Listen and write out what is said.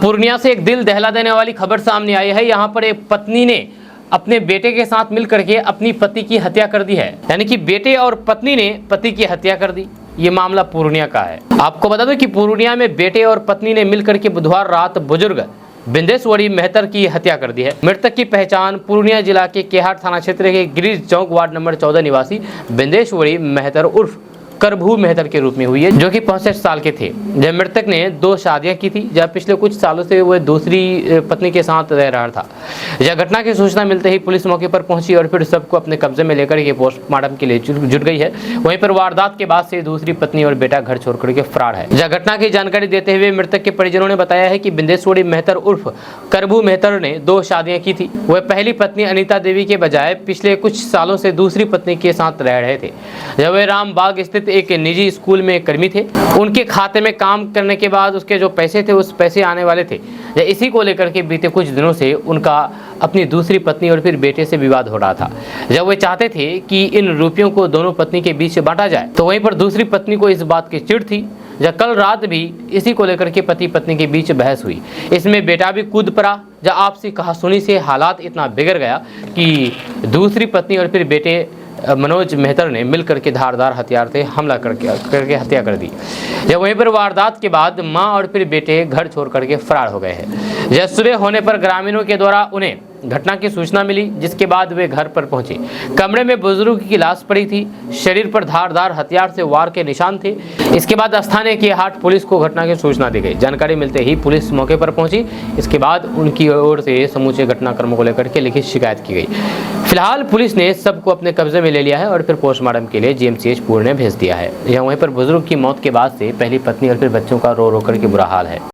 पूर्णिया से एक दिल दहला देने वाली खबर सामने आई है। यहाँ पर एक पत्नी ने अपने बेटे के साथ मिलकर के अपनी पति की हत्या कर दी है। यानी कि बेटे और पत्नी ने पति की हत्या कर दी। ये मामला पूर्णिया का है। आपको बता दो कि पूर्णिया में बेटे और पत्नी ने मिलकर के बुधवार रात बुजुर्ग बिंदेश्वरी मेहतर की हत्या कर दी है। मृतक की पहचान पूर्णिया जिला के केहाट थाना क्षेत्र के गिरीश चौक वार्ड नंबर 14 निवासी बिंदेश्वरी मेहतर उर्फ करभू मेहतर के रूप में हुई है, जो कि 65 साल के थे। जब मृतक ने 2 शादियां की थी, जब पिछले कुछ सालों से वह दूसरी पत्नी के साथ रह रहा था। यह घटना की सूचना मिलते ही पुलिस मौके पर पहुंची और फिर सबको अपने कब्जे में लेकर के पोस्टमार्टम के लिए जुट गई है। वहीं पर वारदात के बाद से दूसरी पत्नी और बेटा घर छोड़ करके फरार है। यह घटना की जानकारी देते हुए मृतक के परिजनों ने बताया है कि बिंदेश्वरी मेहतर उर्फ करभू मेहतर ने 2 शादियां की थी। वह पहली पत्नी अनीता देवी के बजाय पिछले कुछ सालों से दूसरी पत्नी के साथ रह रहे थे। जब वे रामबाग स्थित एक निजी स्कूल में कर्मी थे, उनके खाते में काम करने के बाद उसके जो पैसे थे उस पैसे आने वाले थे। इसी को लेकर के बीते कुछ दिनों से उनका अपनी दूसरी पत्नी और फिर बेटे से विवाद हो रहा था। जब वे चाहते थे कि इन रुपयों को दोनों पत्नी के बीच बांटा जाए, तो वहीं पर दूसरी पत्नी को इस बात की चिढ़ थी। जब कल रात भी इसी को लेकर के पति पत्नी के बीच बहस हुई। इसमें बेटा भी कूद पड़ा। जब आपसी कहासुनी से हालात इतना बिगड़ गया कि दूसरी पत्नी और फिर बेटे मनोज मेहतर ने मिलकर के धारदार हथियार से हमला करके हत्या कर दी। जब वहीं पर वारदात के बाद मां और फिर बेटे घर छोड़ करके फरार हो गए हैं। जब सुबह होने पर ग्रामीणों के द्वारा उन्हें घटना की सूचना मिली, जिसके बाद वे घर पर पहुंचे। कमरे में बुजुर्ग की लाश पड़ी थी। शरीर पर धारदार हथियार से वार के निशान थे। इसके बाद स्थानीय केहाट पुलिस को घटना की सूचना दी गई। जानकारी मिलते ही पुलिस मौके पर पहुंची। इसके बाद उनकी ओर से समूचे घटनाक्रमों को लेकर के लिखित शिकायत की गई। फिलहाल पुलिस ने सबको अपने कब्जे में ले लिया है और फिर पोस्टमार्टम के लिए जीएमसीएच पूर्णिया भेज दिया है। यहाँ वहीं पर बुजुर्ग की मौत के बाद से पहली पत्नी और फिर बच्चों का रो रो कर के बुरा हाल है।